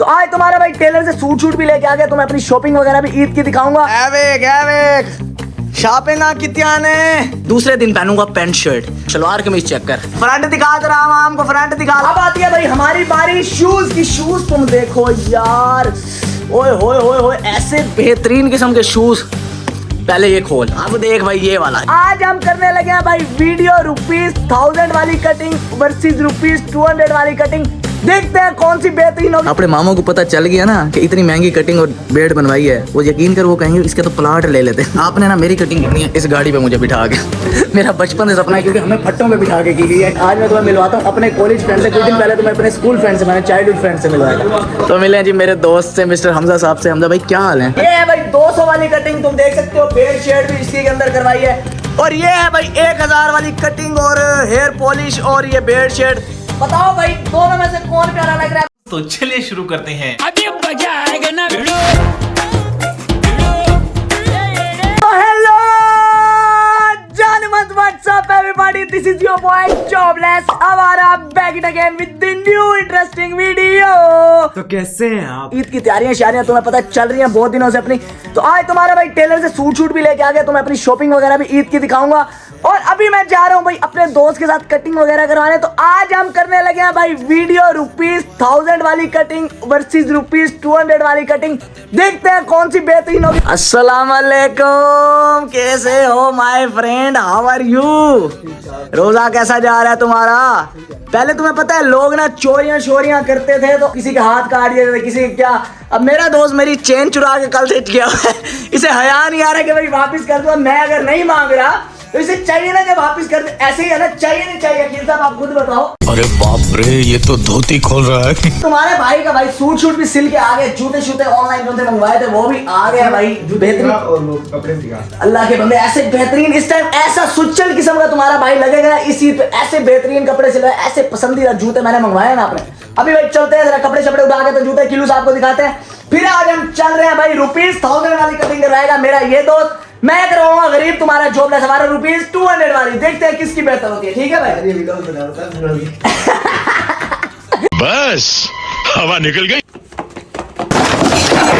तो आज तुम्हारा भाई टेलर से सूट शूट भी लेके आ गया, तो मैं अपनी शॉपिंग वगैरह भी ईद की दिखाऊंगा। शॉपिंग कितने ने दूसरे दिन पहनूंगा pant shirt salwar kameez check कर फ्रंट दिखा दे रहा हूं हमको फ्रंट दिखा। अब आती है भाई हमारी बारी शूज की। शूज तुम देखो यार, ओए होए होए होए, ऐसे बेहतरीन किस्म के शूज। पहले ये खोल, अब देख भाई ये वाला। आज हम करने लगे हैं भाई वीडियो ₹1000 वाली कटिंग वर्सेस ₹200 वाली कटिंग। देखते हैं कौन सी बेहतरीन होगी। अपने मामों को पता चल गया ना कि इतनी महंगी कटिंग और बेड बनवाई है, वो यकीन कर वो कहेंगे इसके तो प्लाट ले लेते। आपने ना मेरी कटिंग करनी है इस गाड़ी पे मुझे बिठा के। मेरा बचपन से सपना है, क्योंकि हमें फट्टों पे बिठा के की गई है। आज मैं तुम्हें मिलवाता हूँ अपने कॉलेज फ्रेंड से। कुछ दिन पहले तो मैं अपने स्कूल फ्रेंड से, मैंने चाइल्डहुड फ्रेंड से मिलवाया। तो मिले जी मेरे दोस्त से, मिस्टर हमजा साहब से। हमजा भाई क्या हाल है? ये है भाई 200 वाली कटिंग, तुम देख सकते हो। बेड शेड भी इसी के अंदर करवाई है। और ये है भाई 1000 वाली कटिंग और हेयर पॉलिश और ये बेड शेड। बताओ भाई दोनों में से कौन प्यारा लग रहा है? तो चलिए शुरू करते हैं। हेलो जानमत, what's up everybody, this is your boy jobless. अब आ रहा back it again with the new interesting video. तो कैसे हैं आप? ईद की तैयारियां शायरियां तुम्हें पता चल रही हैं बहुत दिनों से अपनी। तो आज तुम्हारा भाई टेलर से सूट शूट भी लेके आ गया, तो मैं अपनी शॉपिंग वगैरह भी ईद की दिखाऊंगा। और अभी मैं जा रहा हूं भाई अपने दोस्त के साथ कटिंग वगैरह करवाने। तो आज हम करने लगे हैं भाई वीडियो ₹1000 वाली कटिंग वर्सेस ₹200 वाली कटिंग। देखते हैं कौन सी बेहतरीन होगी। अस्सलाम वालेकुम, कैसे हो my friend, how are you? रोजा कैसा जा रहा है तुम्हारा? पहले तुम्हें पता है लोग ना चोरियां शोरियां करते थे, तो किसी के हाथ काट दिए थे, किसी के क्या। अब मेरा दोस्त मेरी चेन चुरा के कल से गया है। इसे हया नहीं आ रहा कि भाई वापस कर दो। मैं अगर नहीं मांग रहा तो इसे चाहिए ना कि वापस कर दे। ऐसे ही है ना, चाहिए नहीं चाहिए? अकील साहब आप खुद बताओ। अरे बाप रे, ये तो धोती खोल रहा है। तुम्हारे भाई का भाई सूट शूट भी सिल के आ गए। जूते शूते ऑनलाइन जो थे मंगवाए थे वो भी आ गए भाई, जो बेहतरीन। अल्लाह के बंदे, ऐसे बेहतरीन इस टाइम ऐसा सुचल किस्म का तुम्हारा भाई लगेगा इस ईद पे। ऐसे बेहतरीन कपड़े सिलवाए, ऐसे पसंदीदा जूते मैंने मंगवाए ना आपने। अभी भाई चलते हैं जरा कपड़े शपड़े उठा के तो जूते किलो साहब को दिखाते हैं। फिर आज हम चल रहे हैं भाई ₹1000 वाली कटिंग करवाएगा मेरा ये दोस्त। मैं करवाऊंगा गरीब तुम्हारा जॉबलेस हमारा ₹200 वाली। देखते हैं किसकी बेहतर होती है। ठीक है भाई? बस हवा निकल गई।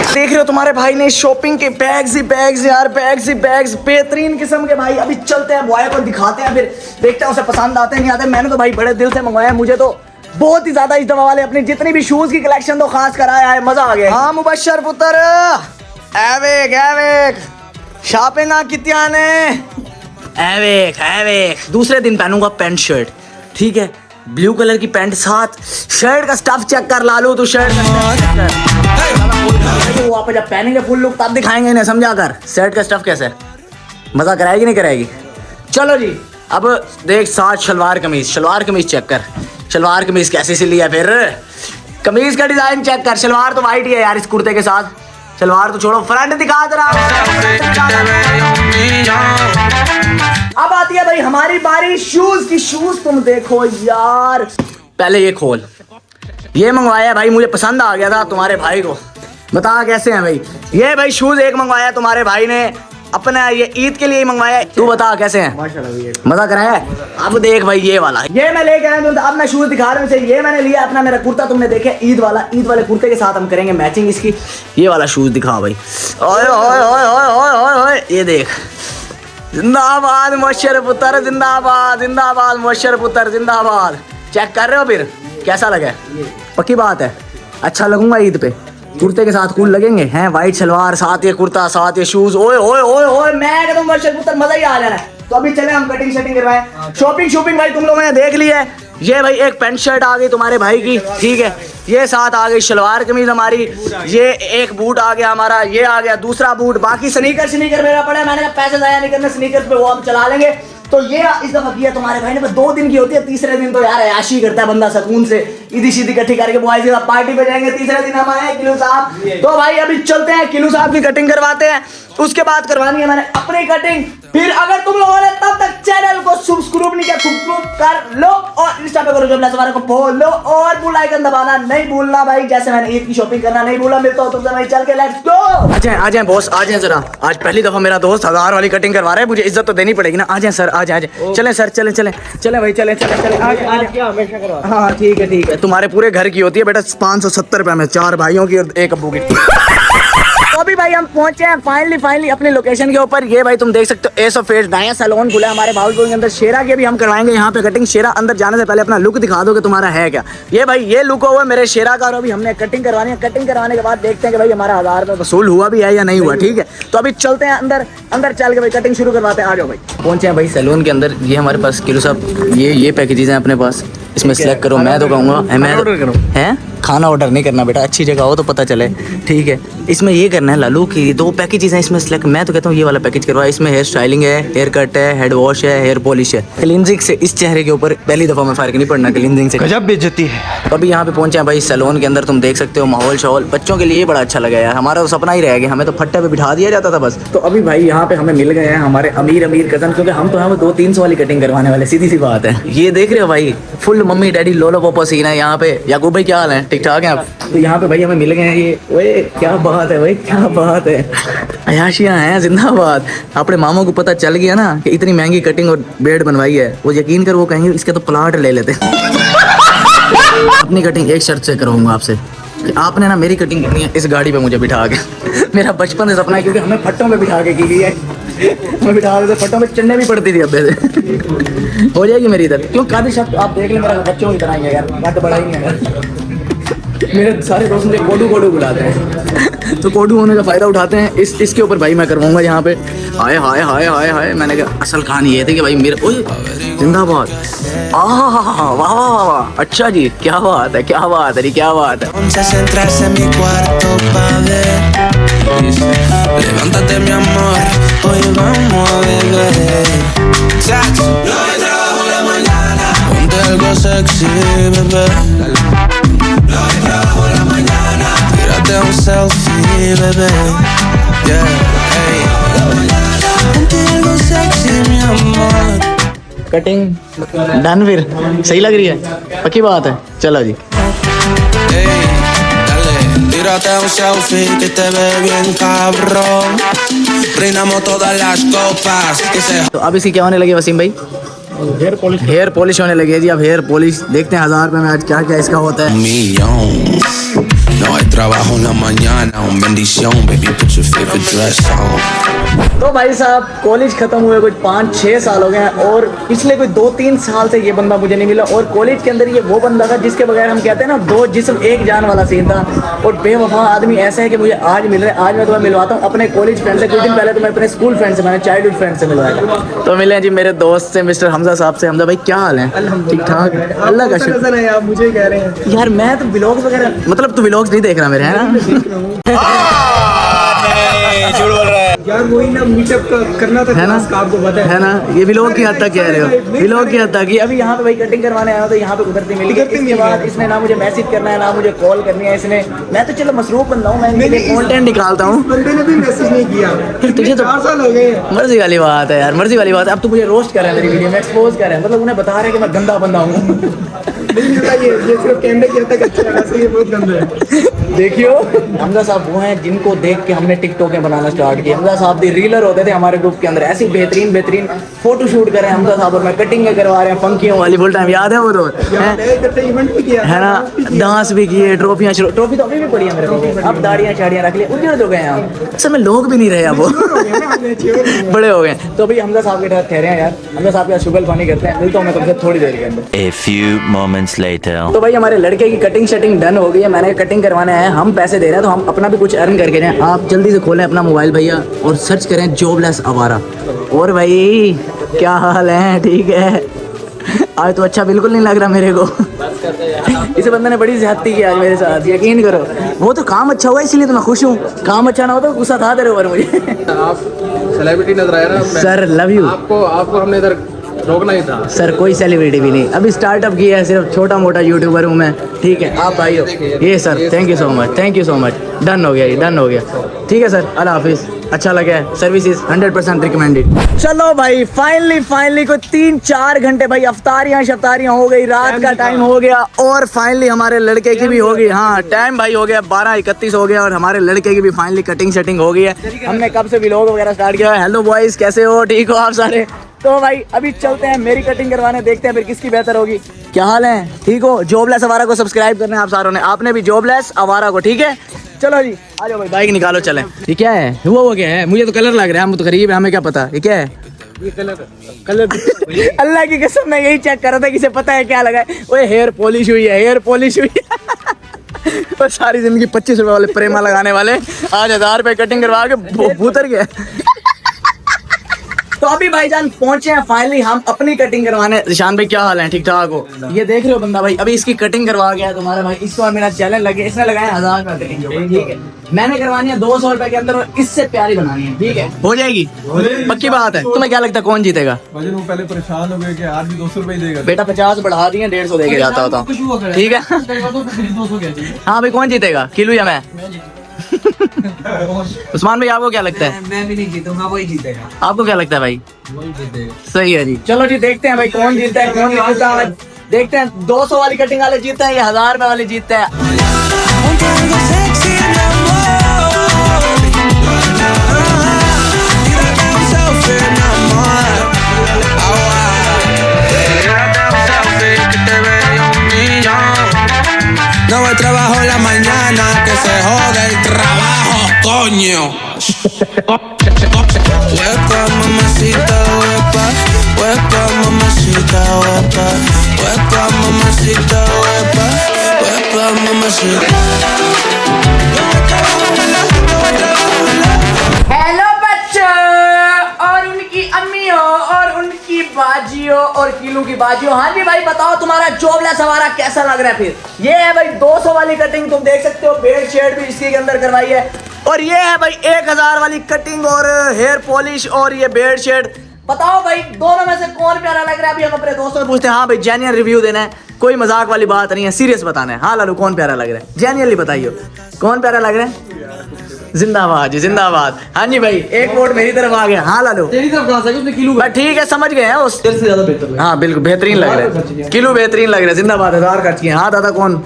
देख रहे हो तुम्हारे भाई ने शॉपिंग के बैग्स ही बैग्स यार, बैग्स ही बैग्स बेहतरीन किस्म के भाई। अभी चलते हैं बॉय को दिखाते हैं, फिर देखते हैं उसे पसंद आते नहीं आते। मैंने तो भाई बड़े दिल से मंगवाया, मुझे तो बहुत ही ज्यादा इस दफा वाले अपनी जितनी भी शूज की कलेक्शन तो खास कराया है, मजा आ गया। हाँ मुबशर पुत्र, एवेक शॉपिंग कितने ने एवेक दूसरे दिन पहनूंगा पैंट शर्ट। ठीक है, ब्लू कलर की पैंट साथ शर्ट का स्टफ चेक कर लालू तू। शर्ट वो आप जब पहनेंगे फुल लुक तब दिखाएंगे इन्हें, समझा कर। शर्ट का स्टफ कैसे मजा कराएगी नहीं कराएगी? चलो जी, अब देख साथ सलवार कमीज चेक कर। सलवार कमीज कैसे सिली है? फिर कमीज का डिजाइन चेक कर। सलवार तो वाइट ही है यार इस कुर्ते के साथ। सलवार तो छोड़ो, फ्रंट दिखा दे रहा। अब आती है भाई हमारी बारी शूज की। शूज तुम देखो यार, पहले ये खोल, ये मंगवाया भाई, मुझे पसंद आ गया था तुम्हारे भाई को। बता कैसे हैं भाई? ये भाई शूज एक मंगवाया तुम्हारे भाई ने अपना, ये ईद के लिए ही मंगवाया। तू बता कैसे हैं? मजा कराया है? अब देख भाई ये वाला, ये मैं लेके आया हूं। अब मैं शूज दिखा रहा हूं। ये मैंने लिया अपना, मेरा कुर्ता तुमने देखे ईद वाला। ईद वाले कुर्ते के साथ हम करेंगे मैचिंग इसकी। ये वाला शूज दिखा भाई। ओए ओए ओए ओए ओए ओए, ये देख। जिंदाबाद मुबशर पुत्र, जिंदाबाद जिंदाबाद मुबशर पुत्र, जिंदाबाद। चेक कर रहे हो फिर कैसा लगा? पक्की बात है अच्छा लगूंगा ईद पे। कुर्ते के साथ कूल लगेंगे हैं, वाइट सलवार साथ ये कुर्ता साथ ये शूज। ओए ओए ओए ओए, मैं कहता हूं मुबशर पुत्र मजा ही आ जाना है। तो अभी चले हम कटिंग शटिंग करवाएं। शॉपिंग भाई तुम लोगों ने देख ली है। ये भाई एक पैंट शर्ट आ गई तुम्हारे भाई की। ठीक है, ये साथ आ गई सलवार कमीज हमारी। ये एक बूट आ गया हमारा, ये आ गया दूसरा बूट। बाकी स्नीकर मेरा पड़ा है, मैंने कहा पैसे जाया नहीं करने स्नीकर पे, वो हम चला लेंगे। तो ये इस दफा किया तुम्हारे भाई ने, बस 2 दिन की होती है। तीसरे दिन तो यार ऐशी करता है बंदा सुकून से, ईदी शीदी इकट्ठी करके बॉयज के साथ पार्टी पे जाएंगे। तीसरे दिन हम आए किलू साहब। तो भाई अभी चलते हैं किलू साहब की कटिंग करवाते हैं। उसके बाद करवानी है मैंने अपनी कटिंग। फिर अगर तुम लोगों ने तब तक चैनल को सब्सक्राइब नहीं किया, सब्सक्राइब कर लो और इंस्टा पे करो जो हमारे को फॉलो और बेल आइकन दबाना नहीं भूलना भाई। जैसे मैंने ईद की शॉपिंग करना नहीं भूला। मिलता हूं तुमसे भाई, चल के लेट्स गो। आ जाए बॉस, आ जाए जरा। आज पहली दफा मेरा दोस्त 1000 वाली कटिंग करवा रहा है, मुझे इज्जत तो देनी पड़ेगी ना। आ जाए सर, आ जाए चले सर, चले चले चले भाई, चले चले चले। हाँ ठीक है। तुम्हारे पूरे घर की होती है बेटा 570 रुपए में, 4 भाइयों की और 1 अब्बू की। तो अभी भाई हम पहुंचे हैं फाइनली अपनी लोकेशन के ऊपर। ये भाई तुम देख सकते हो एस ऑफ फेस नया सैलून खुला है हमारे भागलपुर के अंदर। शेरा की भी हम करवाएंगे यहाँ पे कटिंग। शेरा अंदर जाने से पहले अपना लुक दिखा दो कि तुम्हारा है क्या। ये भाई ये लुक हुआ मेरे शेरा का और अभी हमने कटिंग करवानी है। कटिंग करवाने के बाद देखते हैं कि भाई हमारा 1000 रुपये वसूल हुआ भी है या नहीं हुआ। ठीक है, तो अभी चलते हैं अंदर चल के भाई कटिंग शुरू करवाते हैं। आ जाओ भाई। पहुंचे हैं भाई सैलून के अंदर। ये हमारे पास किलो साहब ये पैकेजेस हैं अपने पास, इसमें सेलेक्ट करो। मैं तो कहूँगा है खाना ऑर्डर नहीं करना बेटा, अच्छी जगह हो तो पता चले। ठीक है, इसमें ये करना है लालू की 2 पैकेजेस हैं इसमें सेलेक्ट। मैं तो कहता हूँ ये वाला पैकेज करवा। इसमें हेयर स्टाइलिंग है, हेयर कट है, हेड वॉश है, हेयर पॉलिश है, क्लींजिंग से इस चेहरे के ऊपर पहली दफा में फर्क नहीं पड़ना क्लींजिंग से। गजब बेइज्जती है। तो अभी यहाँ पे पहुंचे हैं भाई सैलून के अंदर। तुम देख सकते हो माहौल शहौल बच्चों के लिए बड़ा अच्छा लगा यार। हमारा तो सपना ही रह गया, हमें तो फट्टे पे बिठा दिया जाता था बस। तो अभी भाई यहाँ पे हमें मिल गए हैं हमारे अमीर कजन, क्योंकि हम तो हैं वो 200-300 वाली कटिंग करवाने वाले। सीधी सी बात है। ये देख रहे हो भाई फुल मम्मी डैडी लोलो पोपो सीन है यहाँ पे। याकूब भाई क्या हाल है, ठीक ठाक है आप? तो यहाँ पे भाई हमें मिल गए हैं ये। ओए क्या बात है भाई, क्या बात है, अयाशियाँ हैं जिंदाबाद। अपने मामों को पता चल गया ना कि इतनी महंगी कटिंग और बेड बनवाई है, वो यकीन कर वो कहेंगे इसके तो प्लाट ले लेते। अपनी कटिंग एक शर्त से करवाऊंगा आपसे कि आपने ना मेरी कटिंग करनी है इस गाड़ी पे मुझे बिठा के। मेरा बचपन से सपना है, क्योंकि हमें फट्टों पे बिठा के की गई है। हमें बिठा देते, फट्टों पे चढ़ने भी पड़ती थी। अब्बे से हो जाएगी मेरी इधर। क्यों कादी शब्द आप देख ले, मेरा बच्चों की तरह ही है यार, बात बड़ा ही नहीं है। मेरे सारे दोस्त मुझे कोडू बुलाते हैं। तो कोडू होने का फायदा उठाते हैं। इसके ऊपर भाई मैं करवाऊंगा यहाँ पे। हाय हाय हाय हाय हाय। मैंने कहा असल कहानी ये थी कि भाई मेरे ओए जिंदाबाद। वाह वाह वाह, अच्छा जी क्या बात है, क्या बात है, क्या बात है। Levántate mi amor, hoy vamos a beber. No hay trabajo en la mañana. Ponte algo sexy, bebé. No hay trabajo en la mañana. Tírate un selfie, bebé. Yeah, hey. Ponte algo sexy, mi amor. Cutting done फिर सही लग रही है, पक्की बात है। चलो जी। Hey, dale, tírate un selfie que te ve bien cabrón. Brindamos todas las copas que se तो अब इसकी क्या होने लगी वसीम भाई? हेयर पॉलिश होने लगी है जी। अब हेयर पॉलिश देखते हैं 1000 रुपये में आज क्या क्या इसका होता है। millón. No hay trabajo en la mañana, un bendición, baby, put your favorite dress on. तो भाई साहब कॉलेज खत्म हुए कुछ 5-6 साल हो गए हैं और पिछले कोई 2-3 साल से ये बंदा मुझे नहीं मिला। और कॉलेज के अंदर ये वो बंदा था जिसके बगैर हम कहते हैं ना 2 जिस्म 1 जान वाला सीन था। और बेवफा आदमी ऐसा है कि मुझे आज मिल रहा है। आज मैं तुम्हें मिलवाता हूँ अपने कॉलेज फ्रेंड से। कुछ दिन पहले तो मैं अपने स्कूल फ्रेंड से, मैंने चाइल्डहुड फ्रेंड से मिलवाया। तो मिले जी मेरे दोस्त से, मिस्टर हमजा साहब से। हमजा भाई क्या हाल है? ठीक ठाक, अल्लाह का शुक्र है। आप मुझे कह रहे हैं यार, मैं तो व्लॉग्स वगैरह, मतलब तू व्लॉग्स नहीं देख रहा मेरे, है ना? झूठ बोल रहा है यार, वही ना मीटअप करना था, है ना? आपको पता है ना? ये व्लॉग की हद तक कह रहे हो, व्लॉग की हद तक। ये अभी यहाँ पे भाई कटिंग करवाने आया तो यहाँ पे उधरती मिली। इसके बाद इसने ना मुझे मैसेज करना है ना मुझे कॉल करनी है इसने। मैं तो चलो मसरूफ बंदा हूँ, मैं इनके लिए कंटेंट निकालता हूँ। बंदे ने भी मैसेज नहीं किया। फिर तुझे तो 4 साल हो गए। मर्जी वाली बात है यार, मर्जी वाली बात है। अब तू मुझे रोस्ट कर रहा है मेरी वीडियो में, एक्सपोज कर रहा है, मतलब उन्हें बता रहे हैं कि मैं गंदा बंदा हूँ। नहीं मिलता ये सिर्फ कैमरे की हद तक अच्छा लगा, ये बहुत गंदा है। देखियो हमजा साहब वो हैं जिनको देख के हमने टिकटॉकें बनाना स्टार्ट की। हमजा साहब दी रीलर होते थे हमारे ग्रुप के अंदर, ऐसी बेहतरीन फोटो शूट कर रहे हैं हमजा साहब और मैं कटिंग करवा रहे हैं फंकियों वाली। फुल टाइम याद है वो दौर, इवेंट भी किया है ना? डांस भी किए, ट्रॉफी तो अभी भी पड़ी है मेरे को। अब दाढ़ियाँ शाड़ियाँ रख ली, उजड़ तो गए हैं हम। इस समय लोग भी नहीं रहे अब, वो बड़े हो गए। तो अभी हमजा साहब के साथ ठहरे हैं यार। हमजा साहब का शुगल पानी करते हैं। मिलता हूँ मैं तुमसे थोड़ी देर के अंदर। A few moments later. तो भाई हमारे लड़के की कटिंग शटिंग डन हो गई है। मैंने कटिंग करवाने आए हैं, हम पैसे दे रहे हैं तो हम अपना भी कुछ अर्न करके रहे हैं। आप जल्दी से खोलें अपना मोबाइल भैया और सर्च करें जॉबलेस आवारा। और भाई क्या हाल है? ठीक है, आज तो अच्छा बिल्कुल नहीं लग रहा मेरे को। इस बंदे ने बड़ी ज्यादती की आज मेरे साथ, यकीन करो। वो तो काम अच्छा हुआ इसलिए तो मैं खुश हूँ। काम अच्छा ना हो तो गुस्सा था तेरे ऊपर मुझे। आप सेलिब्रिटी नजर आया ना सर लव यू। आपको हमने इधर रोकना ही था। सर कोई सेलिब्रिटी भी नहीं, अभी स्टार्टअप किया है, सिर्फ छोटा मोटा यूट्यूबर हूँ मैं, ठीक है। आप भाई हो ये sir, thank you so much, thank you so much. Done हो गया ये, डन हो गया, ठीक है सर, अल्लाह हाफिज़। अच्छा लगा है, सर्विसेज 100% रिकमेंडेड। चलो भाई फाइनली कोई 3-4 घंटे भाई अफ्तारियाँ शफ्तारियाँ हो गई, रात का टाइम हो गया और फाइनली हमारे लड़के की भी हो गई। हाँ टाइम भाई हो गया 12:31 हो गया और हमारे लड़के की भी फाइनली कटिंग शटिंग हो गई है। हमने कब से व्लॉग वगैरह स्टार्ट किया है। हेलो बॉयज, कैसे हो, ठीक हो आप सारे? तो भाई अभी चलते हैं मेरी कटिंग करवाने, देखते हैं फिर किसकी बेहतर होगी। क्या हाल है, ठीक हो? जॉबलेस आवारा को सब्सक्राइब करना है आप सारों ने, आपने भी जॉबलेस आवारा को, ठीक है। चलो जी आ जाओ भाई, बाइक निकालो चलें। ये क्या है, वो क्या है? मुझे तो कलर लग रहा है, हम तो गरीब है, हमें क्या पता ये क्या है। ये कलर अल्लाह की कसम मैं यही चेक कर रहा था, किसे पता है क्या लगा है। ओए हेयर पॉलिश हुई है, हेयर पॉलिश हुई है। और सारी जिंदगी 25 रुपए वाले प्रेमा लगाने वाले आज 1000 रुपए कटिंग करवा के भूतर गए। तो अभी भाईजान पहुंचे हैं फाइनली हम अपनी कटिंग करवाने। निशान भाई क्या हाल है, ठीक ठाक हो? ये देख रहे हो बंदा भाई अभी इसकी कटिंग करवा गया तुम्हारा भाई, इसको और मेरा चैलेंज लगे, इसने लगाया 1000 रुपए कटिंग, ठीक है। मैंने करवानी है 200 रुपए के अंदर और इससे प्यारी बनानी है, ठीक है, हो जाएगी, पक्की बात है। तुम्हें क्या लगता है कौन जीतेगा? वजन वो पहले परेशान हो गए कि आज भी 200 रुपए देगा। बेटा 50 बढ़ा दिए, 150 देके जाता होता हूँ, ठीक है। हाँ भाई कौन जीतेगा, किलू या मैं? उस्मान भाई आपको क्या लगता है? मैं भी नहीं जीतूंगा, वही जीतेगा। आपको क्या लगता है भाई? वही जीतेगा। सही है जी, चलो जी देखते हैं भाई कौन जीतता है कौन नहीं जीतता। देखते हैं 200 वाली कटिंग वाले जीतते हैं या 1000 रुपए वाले जीतते हैं। Ponte algo sexy, mi amor. Tírate un selfie, mi amor. Tírate un selfie que te vea un millón. No voy trabajo en la mañana, que se jode el trabajo, coño. Huepa, mamacita, huepa. Huepa, mamacita, huepa. Huepa, mamacita, huepa. Huepa, mamacita. Hello बच्चों और उनकी अम्मियों और उनकी बाजियों और किलू की बाजियों। हाँ जी भाई बताओ तुम्हारा जॉबलेस हमारा कैसा लग रहा है? फिर ये है भाई 200 वाली कटिंग, तुम देख सकते हो, बेड शेड भी इसके अंदर करवाई है। और ये है भाई 1000 वाली कटिंग और हेयर पॉलिश और ये बेड शेड। बताओ भाई दोनों में से कौन प्यारा लग रहा है? अभी हम अपने दोस्तों से पूछते हैं। हाँ भाई जेन्युइन रिव्यू देना है, कोई मजाक वाली बात नहीं है, सीरियस बताना है। हाँ लालू कौन प्यारा लग रहा है, जेन्युइनली बताइए कौन प्यारा लग रहा है? जिंदाबाद जी जिंदाबाद। हाँ जी भाई एक वोट मेरी तरफ आ गया। हाँ लालू तेरी तरफ कहां से उसने किलो बस ठीक है, समझ गए हैं उस तेरे से ज्यादा बेहतर है। हाँ बिल्कुल बेहतरीन लग रहा है, किलो बेहतरीन लग रहा है। जिंदाबाद, 1000 खर्च किए। हाँ दादा कौन?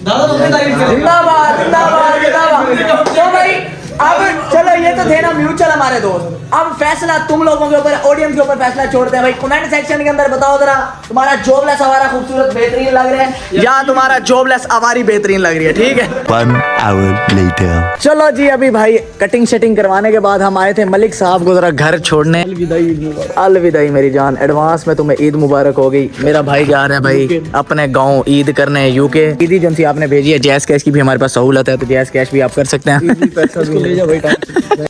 दादा तुमने तारीफ कर दी। जिंदाबाद जिंदाबाद जिंदाबाद। तो भाई अब चलो ये तो थे ना म्यूचुअल हमारे दोस्त, अब फैसला तुम लोगों के ऊपर, ऑडियंस के ऊपर फैसला छोड़ते हैं भाई। कमेंट सेक्शन के अंदर बताओ जरा तुम्हारा जॉबलेस आवारा खूबसूरत बेहतरीन लग रहा है या तुम्हारा जॉबलेस आवारी बेहतरीन लग रही है, ठीक है। 1 hour later. चलो जी अभी भाई कटिंग शटिंग करवाने के बाद हम आए थे मलिक साहब को जरा घर छोड़ने। अलविदाई मेरी जान, एडवांस में तुम्हें ईद मुबारक हो गई। मेरा भाई जा रहा है भाई अपने गाँव ईद करने यूके। ईद एजेंसी आपने भेजी है, जैस कैश की भी हमारे पास सहूलत है, तो जैस कैश भी आप कर सकते हैं।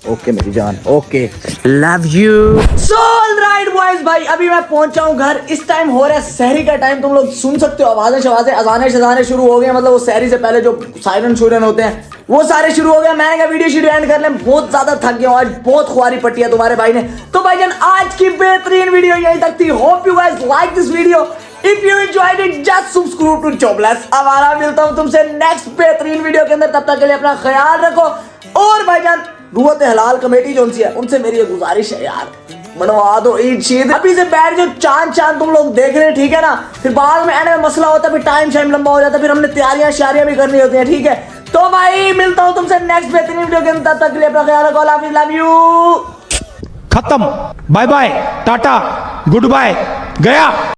ओके मेरी जान, okay love you. So alright boys भाई अभी मैं पहुंचा हूं घर। इस टाइम हो रहा है सहरी का टाइम, तुम लोग सुन सकते हो आवाजें शवाजें, अजाने शुरू हो गए, मतलब वो सहरी से पहले जो सायरन शूरन होते हैं वो सारे शुरू हो गए। मैंने कहा वीडियो एंड कर लें, बहुत ज्यादा थक गया हूं आज, बहुत खुआरी पट्टी है तुम्हारे भाई ने। तो भाईजान आज की बेहतरीन वीडियो यहीं तक थी। Hope you guys like this video. If you enjoyed it, just subscribe to Jobless आवारा। मिलता हूँ तुमसे नेक्स्ट बेहतरीन वीडियो के अंदर, तब तक के लिए अपना ख्याल रखो। और भाईजान रुवत हलाल कमेटी जो है उनसे मेरी गुजारिश है यार, बनवा दो ईद शीद। अभी से बैठ जो चांद तुम लोग देख रहे हैं, ठीक है ना, फिर बाद में एंड में मसला होता है, फिर टाइम लंबा हो जाता है, फिर हमने तैयारियां शारियां भी करनी होती है, ठीक है। तो भाई मिलता हूँ तुमसे नेक्स्ट बेहतरीन वीडियो के अंदर, तब तक के लिए अपना ख्याल रखो। Love you. खत्म, bye bye, tata, good bye, गया।